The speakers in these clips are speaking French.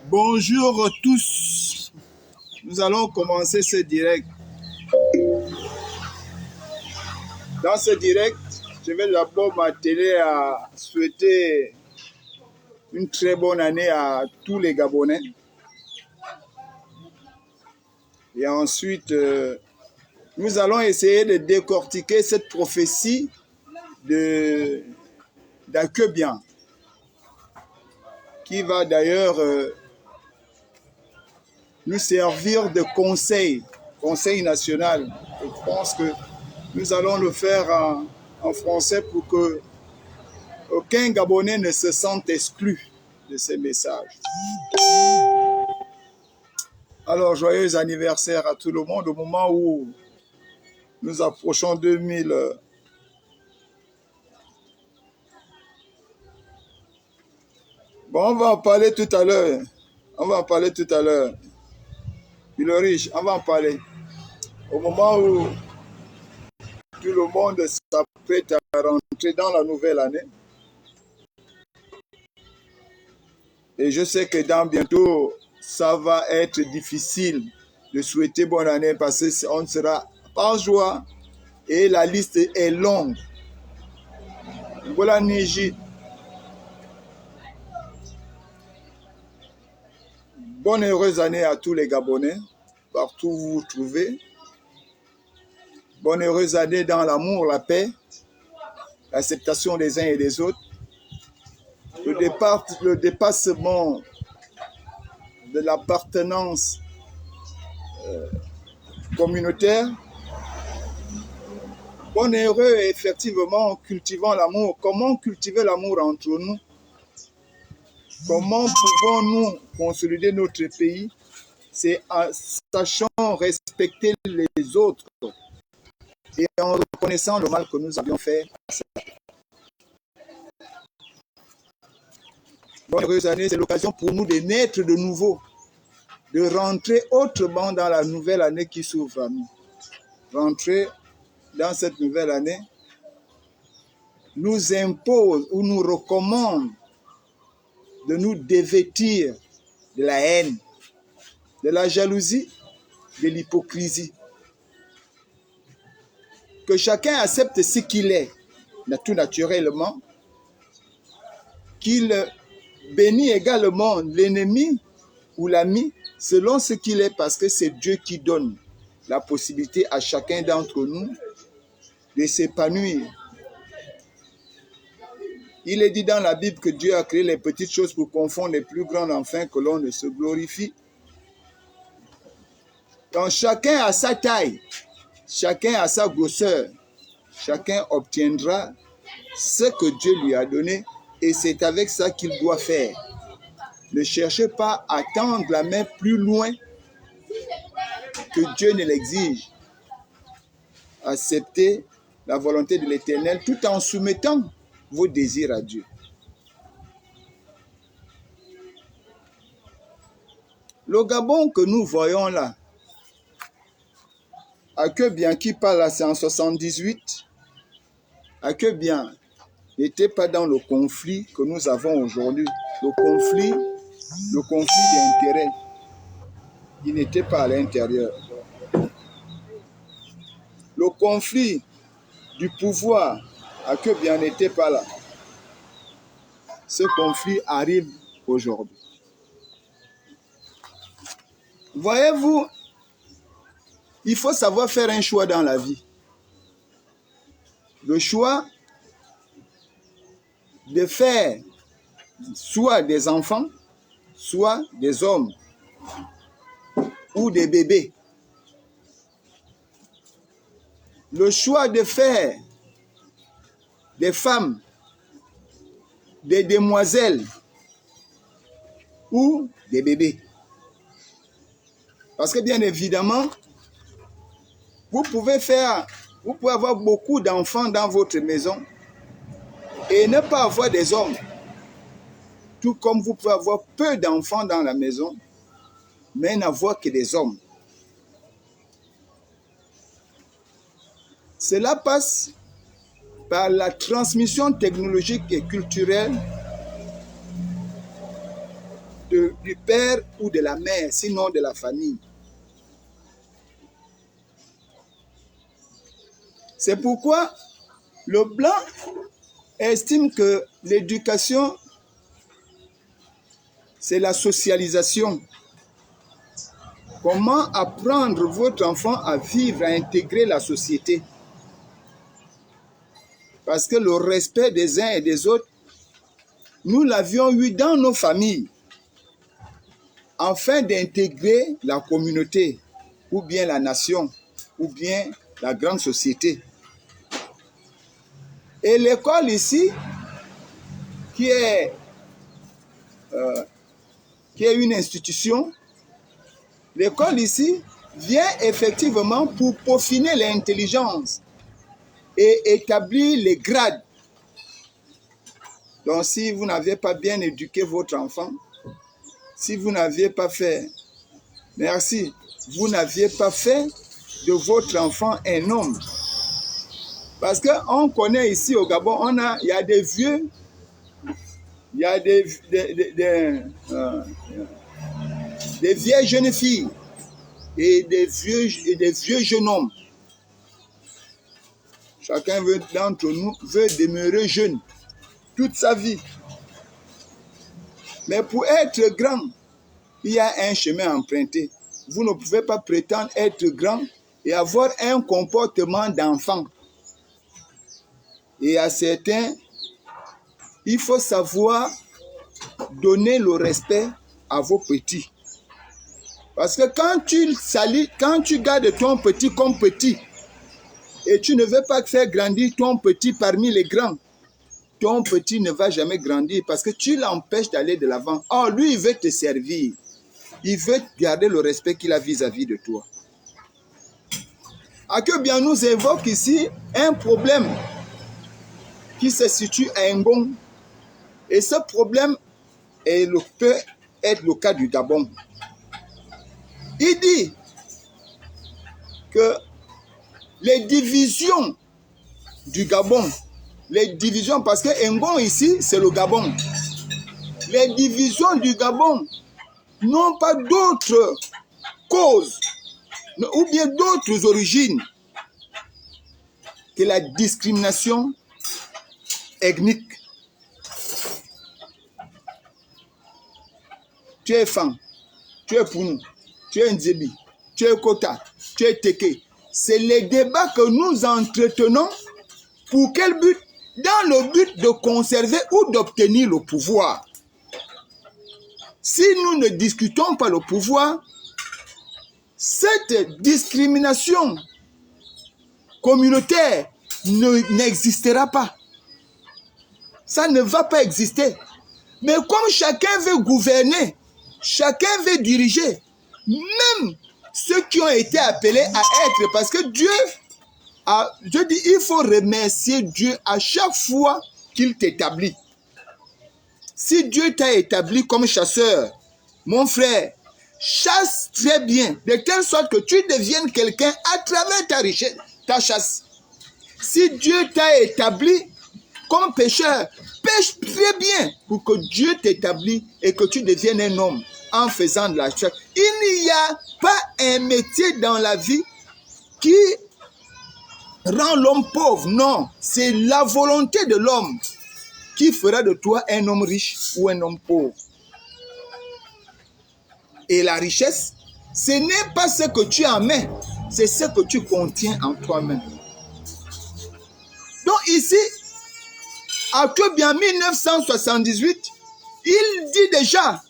Bonjour tous, nous allons commencer ce direct. Dans ce direct, je vais d'abord m'atteler à souhaiter une très bonne année à tous les Gabonais. Et ensuite, nous allons essayer de décortiquer cette prophétie d'Akebien, qui va d'ailleurs nous servir de conseil national. Je pense que nous allons le faire en français pour que aucun Gabonais ne se sente exclu de ces messages. Alors, joyeux anniversaire à tout le monde au moment où nous approchons 2000. Bon, on va en parler tout à l'heure. Puis le riche, on va en parler. Au moment où tout le monde s'apprête à rentrer dans la nouvelle année. Et je sais que dans bientôt, ça va être difficile de souhaiter bonne année parce qu'on ne sera pas joie et la liste est longue. Voilà Niji. Bonne et heureuse année à tous les Gabonais, partout où vous vous trouvez. Bonne et heureuse année dans l'amour, la paix, l'acceptation des uns et des autres. Le dépassement de l'appartenance communautaire. Bon et heureux, effectivement, cultivant l'amour. Comment cultiver l'amour entre nous? Comment pouvons-nous consolider notre pays? C'est en sachant respecter les autres et en reconnaissant le mal que nous avions fait. Bonne heureuse année, c'est l'occasion pour nous de naître de nouveau, de rentrer autrement dans la nouvelle année qui s'ouvre à nous. Rentrer dans cette nouvelle année nous impose ou nous recommande de nous dévêtir de la haine, de la jalousie, de l'hypocrisie. Que chacun accepte ce qu'il est, tout naturellement, qu'il bénit également l'ennemi ou l'ami selon ce qu'il est, parce que c'est Dieu qui donne la possibilité à chacun d'entre nous de s'épanouir. Il est dit dans la Bible que Dieu a créé les petites choses pour confondre les plus grandes afin que l'on ne se glorifie. Donc chacun a sa taille, chacun a sa grosseur, chacun obtiendra ce que Dieu lui a donné et c'est avec ça qu'il doit faire. Ne cherchez pas à tendre la main plus loin que Dieu ne l'exige. Acceptez la volonté de l'Éternel tout en soumettant vos désirs à Dieu. Le Gabon que nous voyons là, Akebien qui parle là, c'est en 78. Akebien n'était pas dans le conflit que nous avons aujourd'hui. Le conflit d'intérêt. Il n'était pas à l'intérieur. Le conflit du pouvoir, Akebien n'était pas là. Ce conflit arrive aujourd'hui. Voyez-vous, il faut savoir faire un choix dans la vie. Le choix de faire soit des enfants, soit des hommes ou des bébés. Le choix de faire des femmes, des demoiselles ou des bébés. Parce que bien évidemment, vous pouvez faire Vous pouvez avoir beaucoup d'enfants dans votre maison et ne pas avoir des hommes. Tout comme vous pouvez avoir peu d'enfants dans la maison, mais n'avoir que des hommes. Cela passe par la transmission technologique et culturelle du père ou de la mère, sinon de la famille. C'est pourquoi le blanc estime que l'éducation, c'est la socialisation. Comment apprendre votre enfant à vivre, à intégrer la société? Parce que le respect des uns et des autres, nous l'avions eu dans nos familles, afin d'intégrer la communauté, ou bien la nation, ou bien la grande société. Et l'école ici, qui est une institution, l'école ici vient effectivement pour peaufiner l'intelligence et établir les grades. Donc si vous n'avez pas bien éduqué votre enfant, si vous n'aviez pas fait, merci, vous n'aviez pas fait de votre enfant un homme. Parce qu'on connaît ici au Gabon, il y a des vieux, il y a des vieilles jeunes filles et des vieux jeunes hommes. Chacun d'entre nous veut demeurer jeune toute sa vie. Mais pour être grand, il y a un chemin à emprunter. Vous ne pouvez pas prétendre être grand et avoir un comportement d'enfant. Et à certains, il faut savoir donner le respect à vos petits. Parce que quand tu gardes ton petit comme petit, et tu ne veux pas faire grandir ton petit parmi les grands, ton petit ne va jamais grandir parce que tu l'empêches d'aller de l'avant. Or, lui, il veut te servir. Il veut garder le respect qu'il a vis-à-vis de toi. Akio nous évoque ici un problème qui se situe à Ngon. Et ce problème peut être le cas du Gabon. Il dit que les divisions du Gabon, les divisions, parce que Ngon ici, c'est le Gabon. Les divisions du Gabon n'ont pas d'autres causes ou bien d'autres origines que la discrimination ethnique. Tu es Fan, tu es Pounou, tu es Nzebi, tu es Kota, tu es Teke. C'est les débats que nous entretenons. Pour quel but? Dans le but de conserver ou d'obtenir le pouvoir. Si nous ne discutons pas le pouvoir, cette discrimination communautaire n'existera pas. Ça ne va pas exister. Mais comme chacun veut gouverner, chacun veut diriger, même ceux qui ont été appelés à être, parce que Dieu, je dis, il faut remercier Dieu à chaque fois qu'il t'établit. Si Dieu t'a établi comme chasseur, mon frère, chasse très bien, de telle sorte que tu deviennes quelqu'un à travers ta richesse, ta chasse. Si Dieu t'a établi comme pêcheur, pêche très bien pour que Dieu t'établisse et que tu deviennes un homme en faisant de la chasse. Il n'y a pas un métier dans la vie qui rend l'homme pauvre. Non, c'est la volonté de l'homme qui fera de toi un homme riche ou un homme pauvre. Et la richesse, ce n'est pas ce que tu en mets, c'est ce que tu contiens en toi-même. Donc ici, en 1978, il dit déjà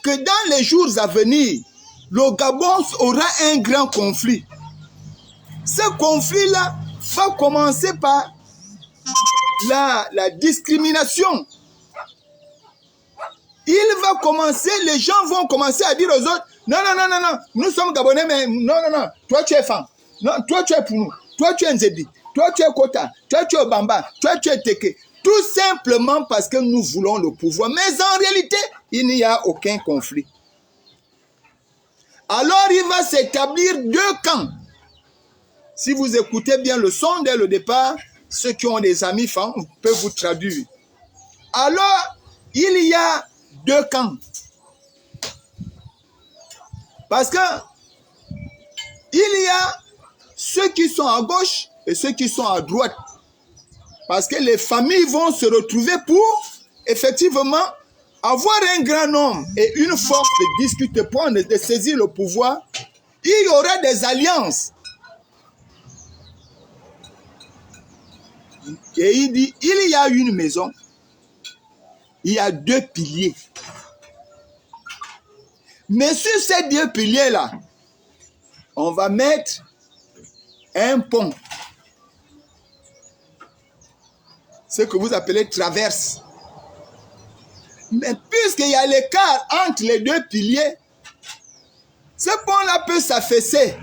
que dans les jours à venir, le Gabon aura un grand conflit. Ce conflit-là va commencer par la discrimination. Il va commencer, les gens vont commencer à dire aux autres, non, nous sommes Gabonais, mais non, toi tu es Fan, non, toi tu es Pounou, toi tu es Nzebi, toi tu es Kota, toi tu es Bamba, toi tu es Teke. Tout simplement parce que nous voulons le pouvoir. Mais en réalité, il n'y a aucun conflit. Alors il va s'établir deux camps. Si vous écoutez bien le son dès le départ, ceux qui ont des amis femmes peuvent vous traduire. Alors, il y a deux camps. Parce que il y a ceux qui sont à gauche et ceux qui sont à droite. Parce que les familles vont se retrouver pour, effectivement, avoir un grand nombre et une force de discuter, de saisir le pouvoir. Il y aura des alliances. Et il dit, il y a une maison, il y a deux piliers. Mais sur ces deux piliers-là, on va mettre un pont. Ce que vous appelez traverse. Mais puisqu'il y a l'écart entre les deux piliers, ce pont-là peut s'affaisser.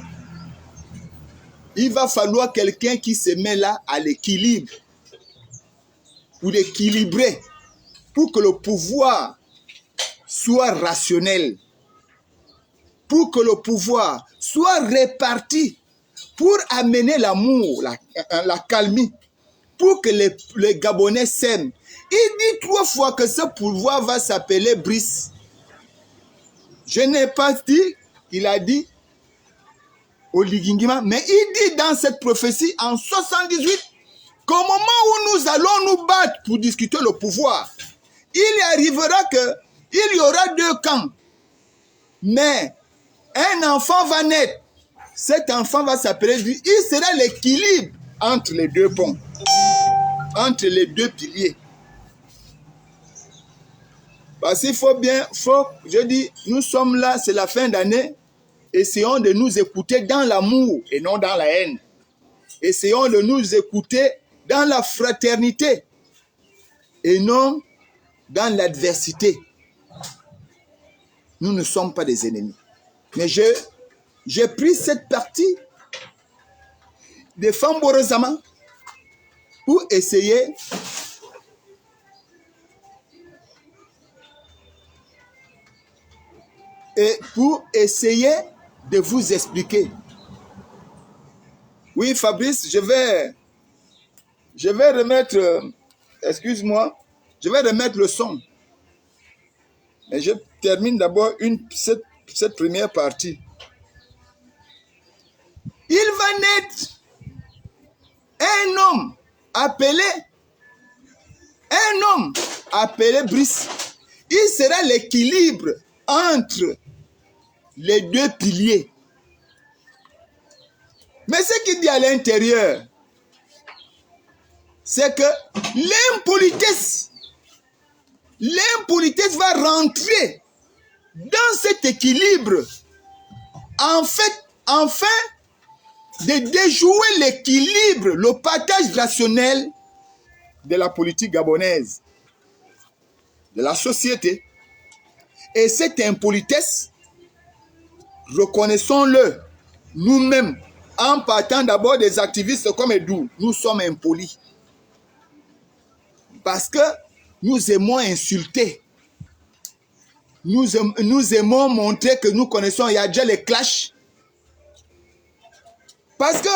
Il va falloir quelqu'un qui se met là à l'équilibre, pour l'équilibrer, pour que le pouvoir soit rationnel, pour que le pouvoir soit réparti, pour amener l'amour, la calmie, pour que les Gabonais s'aiment. Il dit 3 fois que ce pouvoir va s'appeler Brice. Je n'ai pas dit, il a dit Oligingima, mais il dit dans cette prophétie en 78 qu'au moment où nous allons nous battre pour discuter le pouvoir, il arrivera qu'il y aura deux camps. Mais un enfant va naître. Cet enfant va s'appeler, il sera l'équilibre entre les deux ponts, entre les deux piliers. Parce qu'il je dis, nous sommes là, c'est la fin d'année, essayons de nous écouter dans l'amour et non dans la haine. Essayons de nous écouter dans la fraternité et non dans l'adversité. Nous ne sommes pas des ennemis. Mais j'ai pris cette partie de Famborozama pour essayer de vous expliquer. Oui, Fabrice, je vais remettre, excuse-moi, je vais remettre le son. Mais je termine d'abord cette première partie. Il va naître un homme appelé Brice. Il sera l'équilibre entre les deux piliers. Mais ce qu'il dit à l'intérieur, c'est que l'impolitesse va rentrer dans cet équilibre, afin de déjouer l'équilibre, le partage rationnel de la politique gabonaise, de la société. Et cette impolitesse, reconnaissons-le, nous-mêmes, en partant d'abord des activistes comme Edou, nous sommes impolis. Parce que nous aimons insulter. Nous aimons montrer que nous connaissons, il y a déjà les clashs. Parce que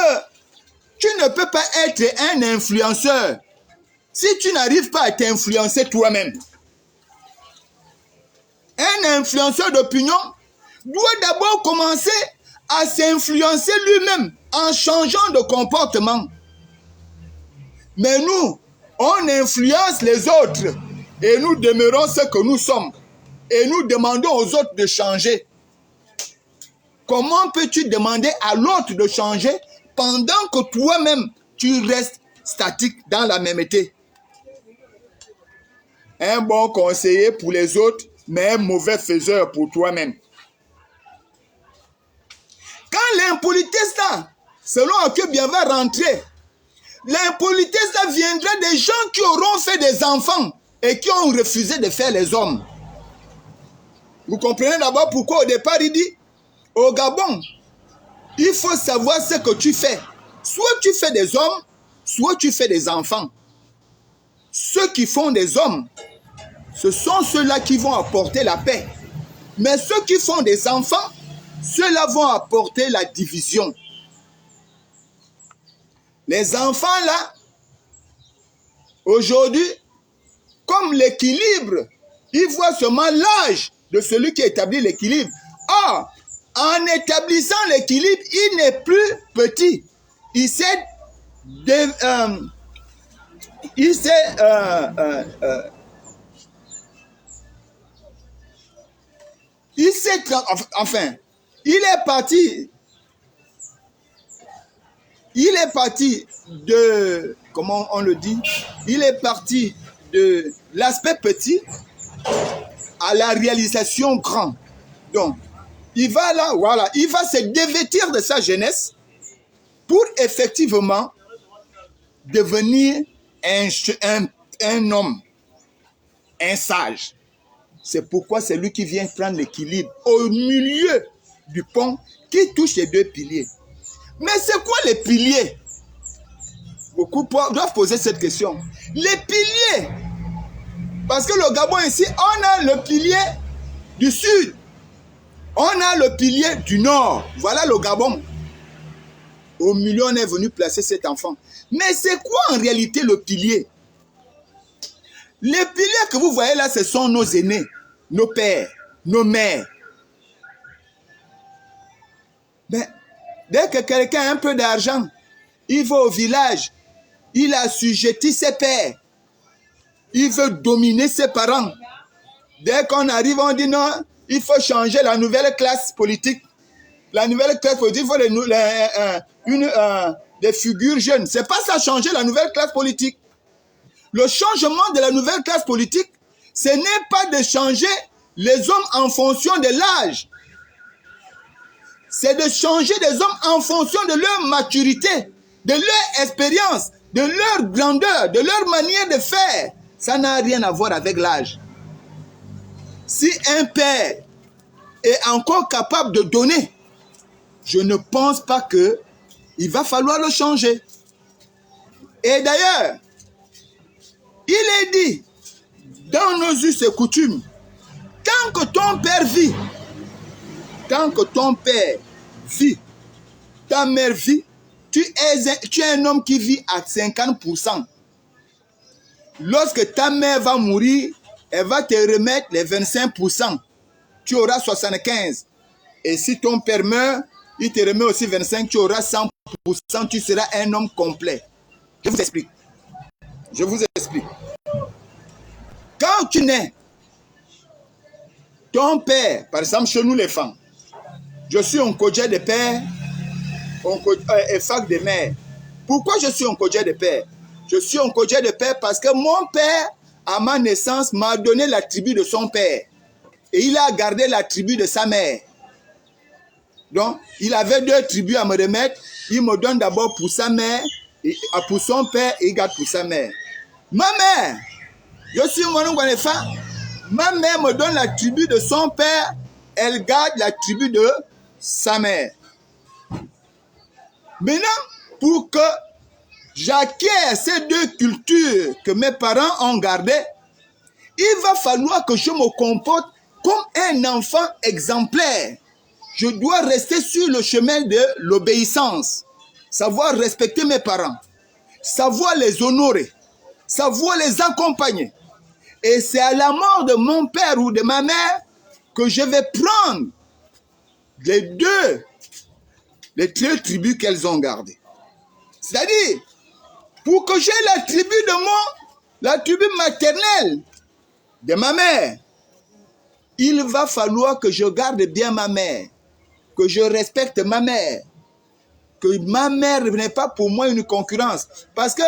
tu ne peux pas être un influenceur si tu n'arrives pas à t'influencer toi-même. Un influenceur d'opinion doit d'abord commencer à s'influencer lui-même en changeant de comportement. Mais nous, on influence les autres et nous demeurons ce que nous sommes. Et nous demandons aux autres de changer. Comment peux-tu demander à l'autre de changer pendant que toi-même, tu restes statique dans la mêmeté? Un bon conseiller pour les autres, mais un mauvais faiseur pour toi-même. Quand l'impolitesse là, selon Akebia va rentrer, l'impolitesse là viendra des gens qui auront fait des enfants et qui ont refusé de faire les hommes. Vous comprenez d'abord pourquoi au départ il dit, au Gabon, il faut savoir ce que tu fais. Soit tu fais des hommes, soit tu fais des enfants. Ceux qui font des hommes, ce sont ceux-là qui vont apporter la paix. Mais ceux qui font des enfants, ceux-là vont apporter la division. Les enfants là, aujourd'hui, comme l'équilibre, ils voient seulement l'âge de celui qui établit l'équilibre. Or, en établissant l'équilibre, il n'est plus petit. Il s'est enfin, il est parti de, comment on le dit, il est parti de l'aspect petit à la réalisation grand. Donc, il va là, voilà, il va se dévêtir de sa jeunesse pour effectivement devenir un homme, un sage. C'est pourquoi c'est lui qui vient prendre l'équilibre au milieu du pont qui touche les deux piliers. Mais c'est quoi les piliers? Beaucoup doivent poser cette question. Les piliers, parce que le Gabon ici, on a le pilier du sud, on a le pilier du nord. Voilà le Gabon. Au milieu, on est venu placer cet enfant. Mais c'est quoi en réalité le pilier? Les piliers que vous voyez là, ce sont nos aînés, nos pères, nos mères. Mais dès que quelqu'un a un peu d'argent, il va au village, il assujettit ses pères, il veut dominer ses parents. Dès qu'on arrive, on dit non, il faut changer la nouvelle classe politique. La nouvelle classe politique, il faut des figures jeunes. C'est pas ça changer la nouvelle classe politique. Le changement de la nouvelle classe politique, ce n'est pas de changer les hommes en fonction de l'âge. C'est de changer des hommes en fonction de leur maturité, de leur expérience, de leur grandeur, de leur manière de faire. Ça n'a rien à voir avec l'âge. Si un père est encore capable de donner, je ne pense pas qu'il va falloir le changer. Et d'ailleurs, il est dit dans nos us et coutumes, tant que ton père vit, ta mère vit, tu es un homme qui vit à 50%. Lorsque ta mère va mourir, elle va te remettre les 25%. Tu auras 75%. Et si ton père meurt, il te remet aussi 25%, tu auras 100%, tu seras un homme complet. Je vous explique. Quand tu nais, ton père, par exemple chez nous les femmes, je suis un codé de père et fac de mère. Pourquoi je suis un codé de père? Je suis un codé de père parce que mon père, à ma naissance, m'a donné la tribu de son père. Et il a gardé la tribu de sa mère. Donc, il avait 2 tribus à me remettre. Il me donne d'abord pour sa mère, et pour son père, et il garde pour sa mère. Ma mère, je suis Mounouganefa. Ma mère me donne la tribu de son père, elle garde la tribu de sa mère. Maintenant, pour que j'acquière ces 2 cultures que mes parents ont gardées, il va falloir que je me comporte comme un enfant exemplaire. Je dois rester sur le chemin de l'obéissance, savoir respecter mes parents, savoir les honorer, savoir les accompagner. Et c'est à la mort de mon père ou de ma mère que je vais prendre les 3 tribus qu'elles ont gardées. C'est-à-dire, pour que j'ai la tribu maternelle de ma mère, il va falloir que je garde bien ma mère, que je respecte ma mère, que ma mère n'est pas pour moi une concurrence. Parce que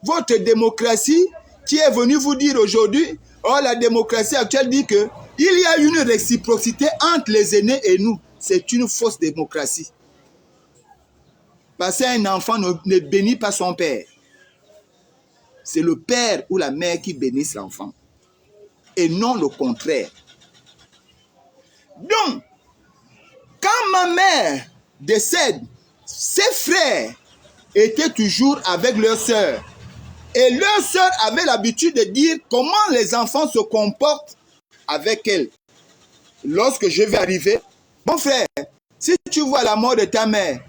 votre démocratie qui est venue vous dire aujourd'hui, oh, la démocratie actuelle dit qu'il y a une réciprocité entre les aînés et nous. C'est une fausse démocratie. Parce qu'un enfant ne bénit pas son père. C'est le père ou la mère qui bénissent l'enfant. Et non le contraire. Donc, quand ma mère décède, ses frères étaient toujours avec leur sœur. Et leur sœur avait l'habitude de dire comment les enfants se comportent avec elle. Lorsque je vais arriver, mon frère, si tu vois la mort de ta mère,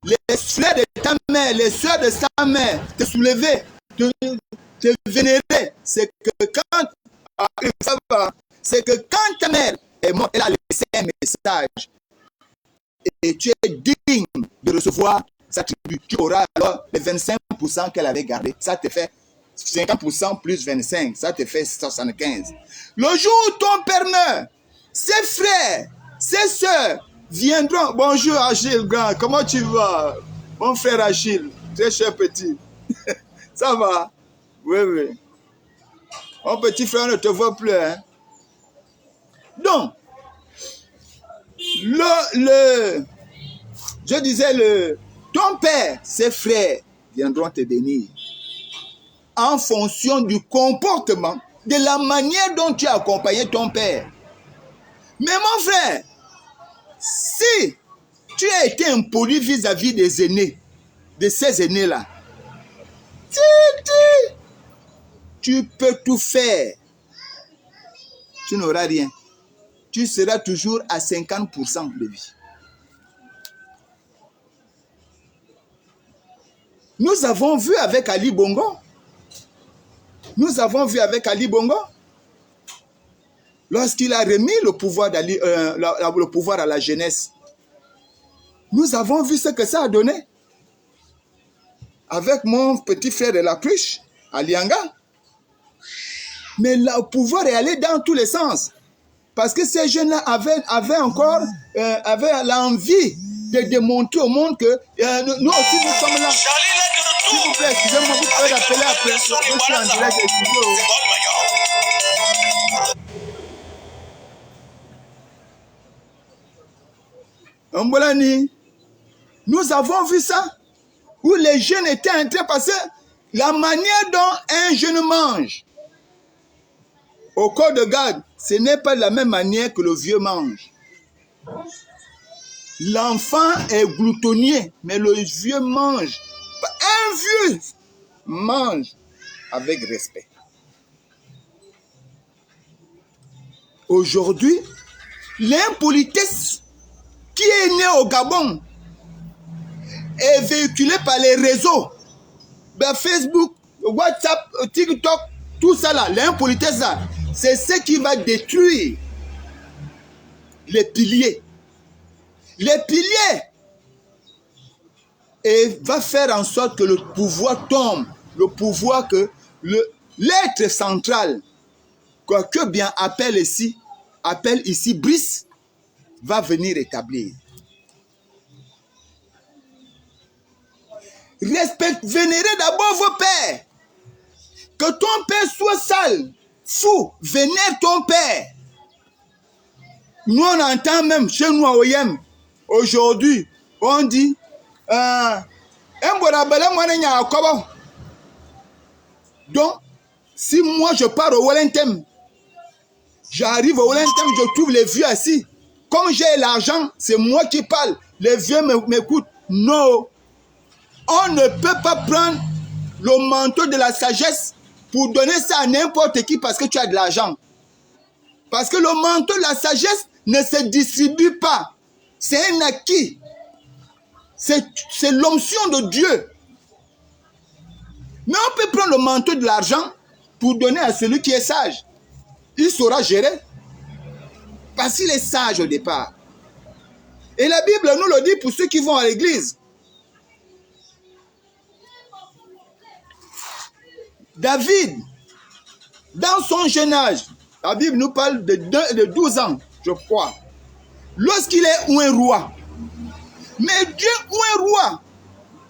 les frères de ta mère, les sœurs de ta mère te soulever, te vénérer, c'est que quand ta mère est morte, elle a laissé un message et tu es digne de recevoir sa tribu. Tu auras alors les 25% qu'elle avait gardé. Ça te fait 50% plus 25, ça te fait 75. Le jour où ton père meurt, ses frères, ses soeurs viendront. Bonjour Achille, grand, comment tu vas? Mon frère Achille, très cher petit. Ça va? Oui, oui. Mon petit frère ne te voit plus. Hein? Donc, je disais, ton père, ses frères viendront te bénir en fonction du comportement, de la manière dont tu as accompagné ton père. Mais mon frère, si tu as été impoli vis-à-vis des aînés, de ces aînés-là, tu peux tout faire. Tu n'auras rien. Tu seras toujours à 50% de vie. Nous avons vu avec Ali Bongo. Lorsqu'il a remis le pouvoir, le pouvoir à la jeunesse, nous avons vu ce que ça a donné. Avec mon petit frère de la cruche, Alianga. Mais le pouvoir est allé dans tous les sens. Parce que ces jeunes-là avaient encore l'envie de démontrer au monde que nous aussi nous sommes là. S'il vous plaît, excusez-moi, vous pouvez rappeler après. Je suis en direct, excusez-moi. Mbolani, nous avons vu ça, où les jeunes étaient en train de passer la manière dont un jeune mange. Au corps de garde, ce n'est pas de la même manière que le vieux mange. L'enfant est gloutonnier, mais le vieux mange. Un vieux mange avec respect. Aujourd'hui, l'impolitesse qui est née au Gabon est véhiculée par les réseaux, Facebook, WhatsApp, TikTok, tout ça là, l'impolitesse là, c'est ce qui va détruire les piliers. Les piliers et va faire en sorte que le pouvoir tombe, le pouvoir que l'être central, que bien appelle ici Brice, va venir établir. Vénérez d'abord vos pères. Que ton père soit sale, fou, vénère ton père. Nous on entend même chez nous à Oyem, aujourd'hui, on dit, donc, si moi je pars au Wellington, j'arrive au Wellington, je trouve les vieux assis. Comme j'ai l'argent, c'est moi qui parle. Les vieux m'écoutent. Non. On ne peut pas prendre le manteau de la sagesse pour donner ça à n'importe qui parce que tu as de l'argent. Parce que le manteau de la sagesse ne se distribue pas. C'est un acquis. C'est l'onction de Dieu. Mais on peut prendre le manteau de l'argent pour donner à celui qui est sage. Il saura gérer. Parce qu'il est sage au départ. Et la Bible nous le dit pour ceux qui vont à l'église. David, dans son jeune âge, la Bible nous parle de 12 ans, je crois. Lorsqu'il est un roi. Mais Dieu ou un roi,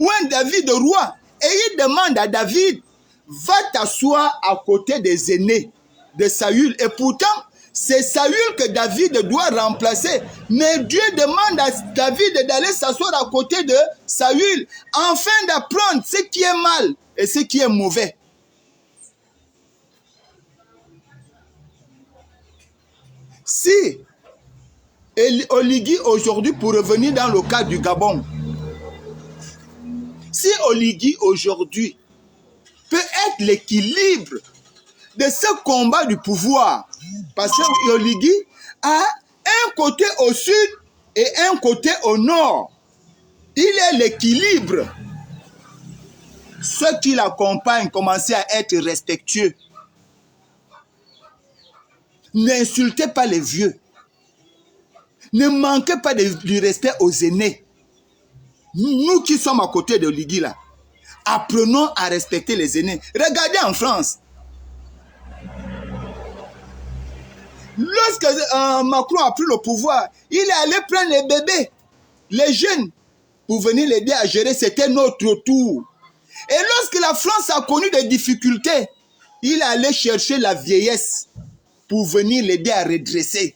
ou un David roi, et il demande à David, va t'asseoir à côté des aînés de Saül. Et pourtant, c'est Saül que David doit remplacer. Mais Dieu demande à David d'aller s'asseoir à côté de Saül, afin d'apprendre ce qui est mal et ce qui est mauvais. Si Oligui aujourd'hui, pour revenir dans le cas du Gabon, Si Oligui aujourd'hui peut être l'équilibre de ce combat du pouvoir, parce que Oligui a un côté au sud et un côté au nord. Il est l'équilibre. Ceux qui l'accompagnent commencent à être respectueux. N'insultez pas les vieux. Ne manquez pas du respect aux aînés. Nous qui sommes à côté de Oligui là, apprenons à respecter les aînés. Regardez en France. Lorsque Macron a pris le pouvoir, il est allé prendre les bébés, les jeunes, pour venir l'aider à gérer. C'était notre tour. Et lorsque la France a connu des difficultés, il est allé chercher la vieillesse pour venir l'aider à redresser.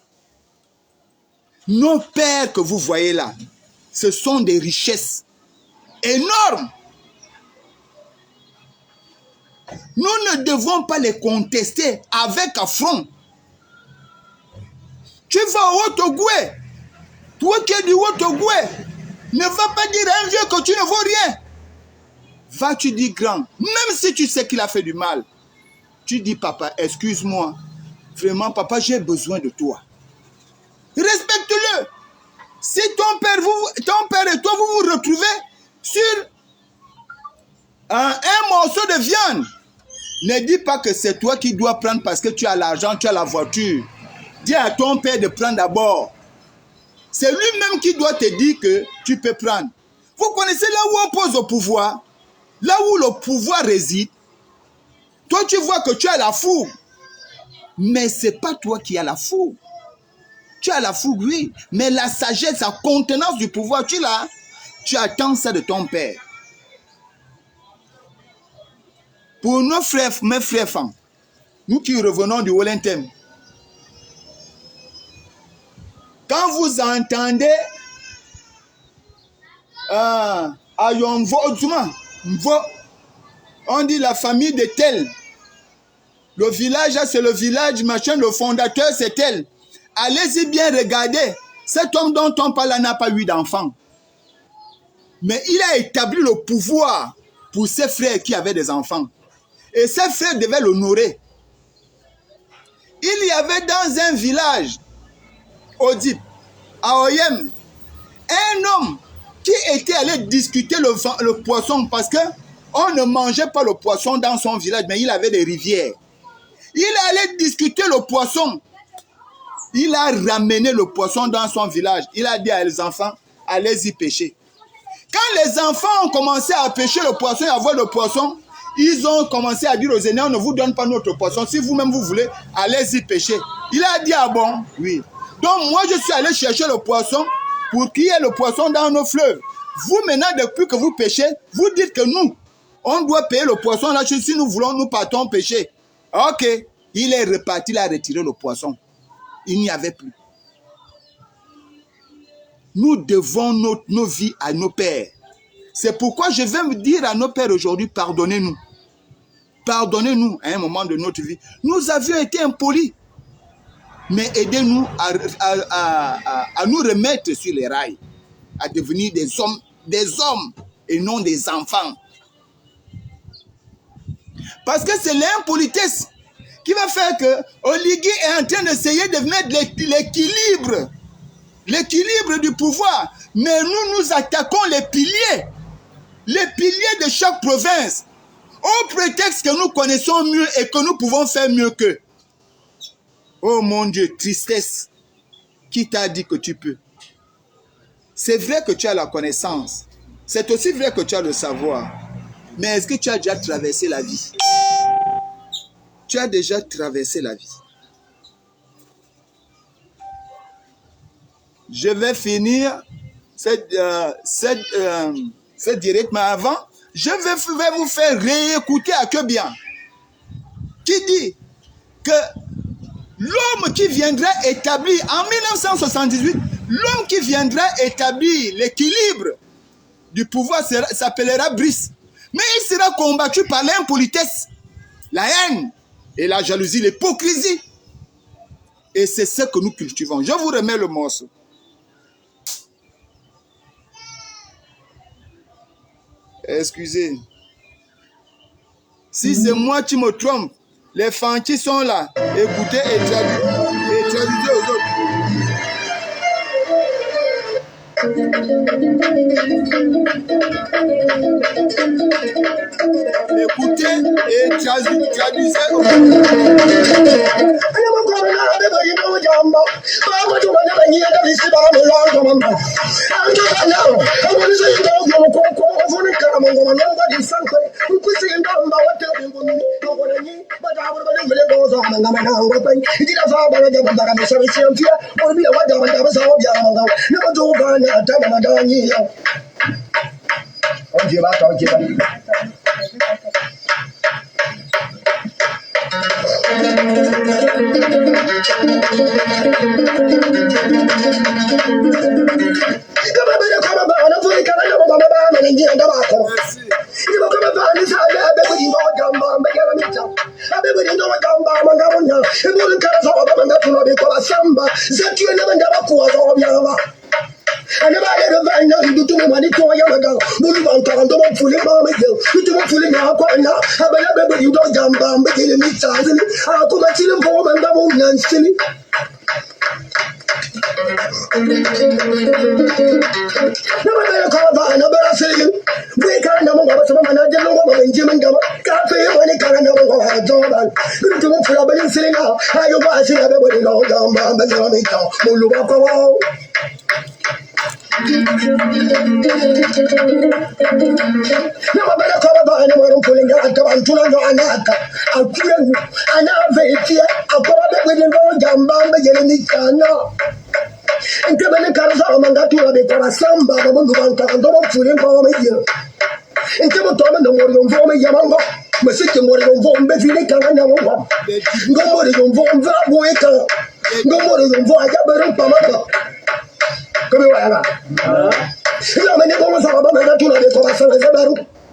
Nos pères que vous voyez là, ce sont des richesses énormes. Nous ne devons pas les contester avec affront. Tu vas au Haut-Ogooué. Toi qui es du Haut-Ogooué, ne va pas dire à un vieux que tu ne vaux rien. Va, tu dis grand. Même si tu sais qu'il a fait du mal. Tu dis papa, excuse-moi. Vraiment papa, j'ai besoin de toi. Respecte-le. Si ton père et toi, vous vous retrouvez sur un morceau de viande, ne dis pas que c'est toi qui dois prendre parce que tu as l'argent, tu as la voiture. Dis à ton père de prendre d'abord. C'est lui-même qui doit te dire que tu peux prendre. Vous connaissez là où on pose au pouvoir, là où le pouvoir réside. Toi, tu vois que tu as la fougue. Mais ce n'est pas toi qui as la fougue. Tu as la fougue, oui. Mais la sagesse, la contenance du pouvoir, tu l'as. Tu attends ça de ton père. Pour nos frères, mes frères femmes, nous qui revenons du Wellington, quand vous entendez on dit la famille de tel, le village, c'est le village, machin, le fondateur, c'est tel. Allez-y bien regarder. Cet homme dont on parle n'a pas eu d'enfant. Mais il a établi le pouvoir pour ses frères qui avaient des enfants. Et ses frères devaient l'honorer. Il y avait dans un village, Odip, à Oyem, un homme qui était allé discuter le poisson parce qu'on ne mangeait pas le poisson dans son village, mais il avait des rivières. Il allait discuter le poisson. Il a ramené le poisson dans son village. Il a dit à les enfants, allez-y pêcher. Quand les enfants ont commencé à pêcher le poisson et à voir le poisson, ils ont commencé à dire aux aînés, on ne vous donne pas notre poisson. Si vous-même vous voulez, allez-y pêcher. Il a dit, ah bon? Oui. Donc moi, je suis allé chercher le poisson pour qu'il y ait le poisson dans nos fleuves. Vous, maintenant, depuis que vous pêchez, vous dites que nous, on doit payer le poisson là. Si nous voulons, nous partons pêcher. Ok. Il est reparti, il a retiré le poisson. Il n'y avait plus. Nous devons nos vies à nos pères. C'est pourquoi je vais me dire à nos pères aujourd'hui, pardonnez-nous. Pardonnez-nous à un moment de notre vie. Nous avions été impolis. Mais aidez-nous à nous remettre sur les rails. À devenir des hommes et non des enfants. Parce que c'est l'impolitesse qui va faire que Oligui est en train d'essayer de mettre l'équilibre du pouvoir. Mais nous attaquons les piliers de chaque province, au prétexte que nous connaissons mieux et que nous pouvons faire mieux qu'eux. Oh mon Dieu, tristesse. Qui t'a dit que tu peux? C'est vrai que tu as la connaissance. C'est aussi vrai que tu as le savoir. Mais est-ce que tu as déjà traversé la vie? Tu as déjà traversé la vie. Je vais finir cette direct, mais avant, je vais vous faire réécouter à que bien. Qui dit que l'homme qui viendra établir, en 1978, l'homme qui viendra établir l'équilibre du pouvoir s'appellera Brice. Mais il sera combattu par l'impolitesse, la haine et la jalousie, l'hypocrisie. Et c'est ce que nous cultivons. Je vous remets le morceau. Excusez. Si c'est moi qui me trompe, les fanchis sont là. Écoutez et traduisez aux autres. Écoutez et traduisez aux autres.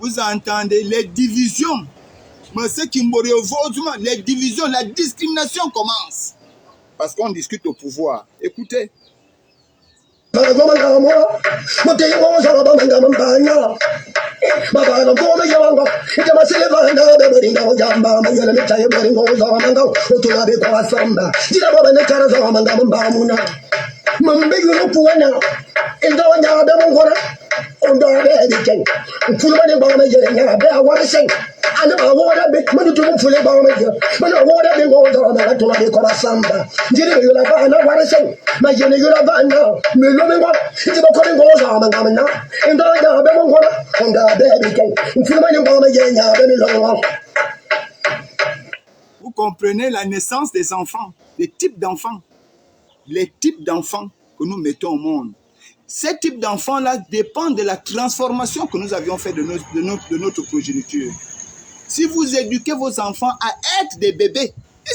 Vous entendez les divisions. Les divisions, la discrimination commence. Parce qu'on discute au pouvoir. Écoutez. Vous comprenez la naissance des enfants, les types d'enfants que nous mettons au monde. Ces types d'enfants-là dépendent de la transformation que nous avions faite de notre progéniture. Si vous éduquez vos enfants à être des bébés,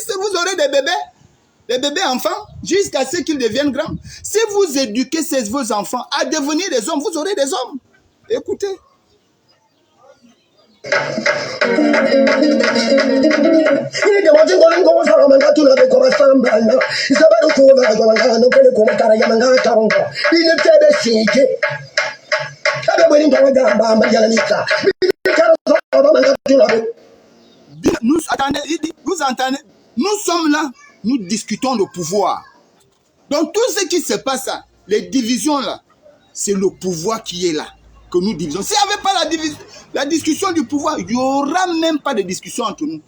vous aurez des bébés enfants, jusqu'à ce qu'ils deviennent grands. Si vous éduquez vos enfants à devenir des hommes, vous aurez des hommes. Écoutez. Vous entendez, nous sommes là, nous discutons le pouvoir. Donc tout ce qui se passe là, les divisions là, c'est le pouvoir qui est là, que nous divisons. S'il n'y avait pas la discussion du pouvoir, il n'y aura même pas de discussion entre nous.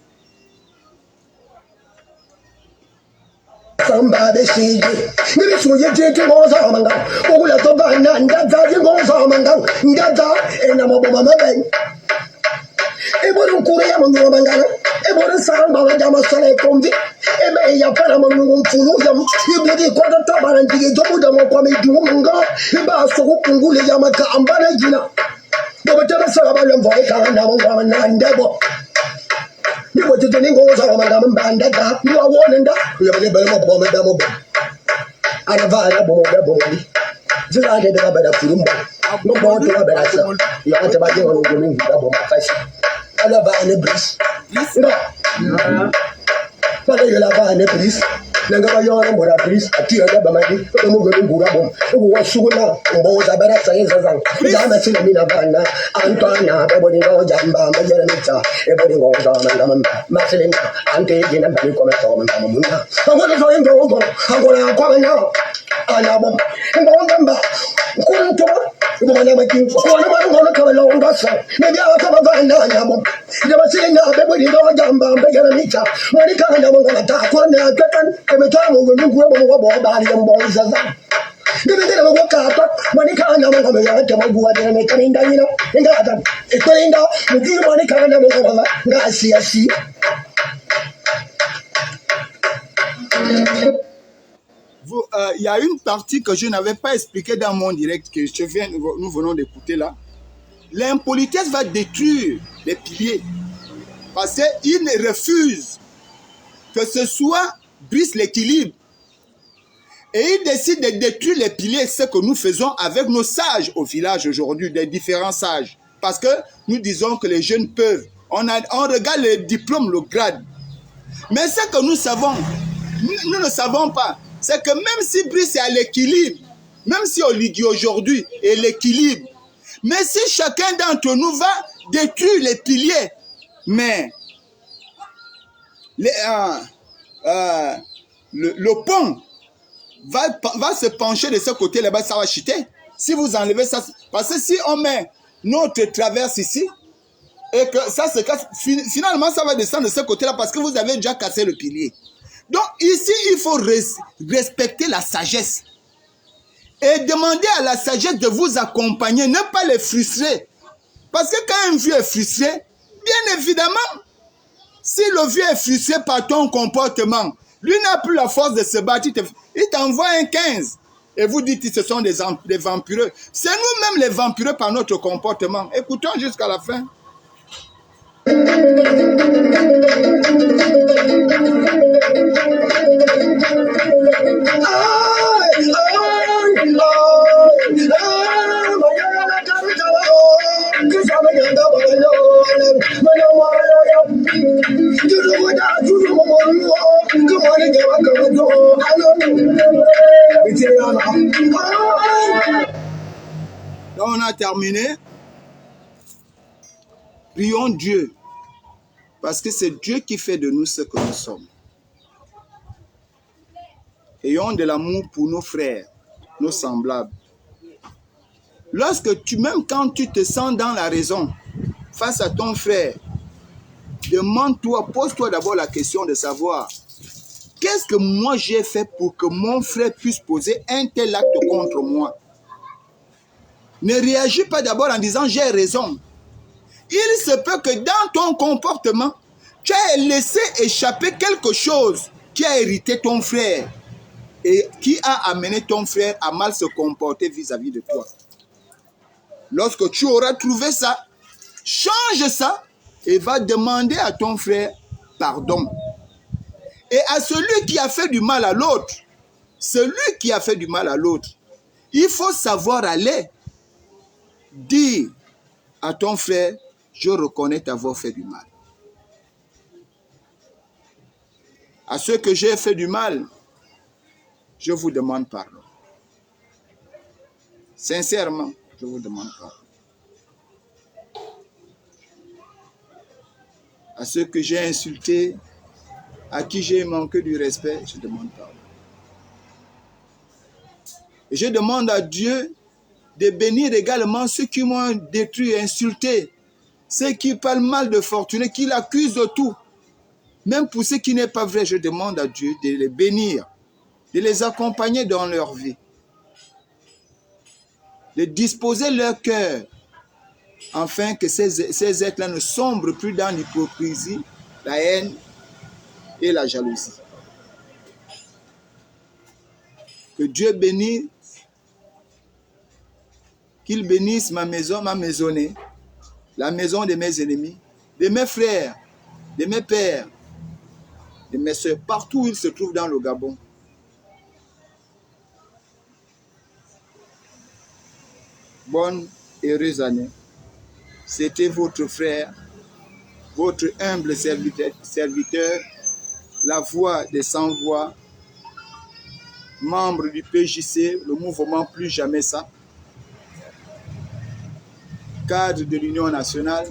Nanga yona mbora pris atia da bamadi to mo go ngura bom wo suguna mbo za bara sai zazang jama sina mina bana antwana be bodi go jamba ma yere mita e bodi go za manga maselina ante jina bali ko me to mama munna ngona so ndo go ngona kwa na ana bom ngo ngamba kunto ngona maki ngona ngona ka longa sa me dia ka bana na bom jama sina be bodi go jamba ma yere mita ngoni ka na ngona ta ko na kan e me ta mo go ngura bom wo bo ba ri mbo zaza Debe mo wakata mani kana mo ngame ya ta mo de me kaninda yino inga ata e kaninda mo di mani kana mo ngala nga asi Il y a une partie que je n'avais pas expliquée dans mon direct que nous venons d'écouter là. L'impolitesse va détruire les piliers parce qu'il refuse que ce soit brise l'équilibre. Et il décide de détruire les piliers, ce que nous faisons avec nos sages au village aujourd'hui, des différents sages. Parce que nous disons que les jeunes peuvent. On regarde le diplôme, le grade. Mais ce que nous savons, nous ne savons pas, c'est que même si Brice est à l'équilibre, même si Oligi aujourd'hui est l'équilibre, mais si chacun d'entre nous va détruire les piliers, mais le pont va se pencher de ce côté là-bas, ça va chuter. Si vous enlevez ça, parce que si on met notre traverse ici, et que ça se casse, finalement ça va descendre de ce côté-là parce que vous avez déjà cassé le pilier. Donc ici, il faut respecter la sagesse. Et demander à la sagesse de vous accompagner, ne pas les frustrer. Parce que quand un vieux est frustré, bien évidemment, si le vieux est frustré par ton comportement, lui n'a plus la force de se battre, il t'envoie un 15. Et vous dites que ce sont des vampireux. C'est nous-mêmes les vampireux par notre comportement. Écoutons jusqu'à la fin. Donc on a terminé. Prions Dieu. Parce que c'est Dieu qui fait de nous ce que nous sommes. Ayons de l'amour pour nos frères, nos semblables. Même quand tu te sens dans la raison, face à ton frère, demande-toi, pose-toi d'abord la question de savoir qu'est-ce que moi j'ai fait pour que mon frère puisse poser un tel acte contre moi. Ne réagis pas d'abord en disant j'ai raison. Il se peut que dans ton comportement, tu as laissé échapper quelque chose qui a hérité ton frère et qui a amené ton frère à mal se comporter vis-à-vis de toi. Lorsque tu auras trouvé ça, change ça et va demander à ton frère pardon. Et à celui qui a fait du mal à l'autre, il faut savoir aller dire à ton frère, je reconnais t'avoir fait du mal. À ceux que j'ai fait du mal, je vous demande pardon. Sincèrement, je vous demande pardon. À ceux que j'ai insultés, à qui j'ai manqué du respect, je demande pardon. Et je demande à Dieu de bénir également ceux qui m'ont détruit, insulté, ceux qui parlent mal de Fortuné, qui l'accusent de tout. Même pour ce qui n'est pas vrai, je demande à Dieu de les bénir, de les accompagner dans leur vie, de disposer leur cœur, afin que ces êtres-là ne sombrent plus dans l'hypocrisie, la haine et la jalousie. Que Dieu bénisse, qu'il bénisse ma maison, ma maisonnée, la maison de mes ennemis, de mes frères, de mes pères, de mes soeurs, partout où ils se trouvent dans le Gabon. Bonne et heureuse année. C'était votre frère, votre humble serviteur, la voix des sans-voix, membre du PJC, le mouvement Plus Jamais Ça, cadre de l'Union nationale.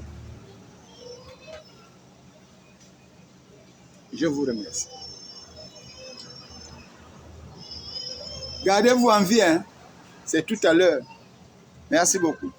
Je vous remercie. Gardez-vous en vie, hein? C'est tout à l'heure. Merci beaucoup.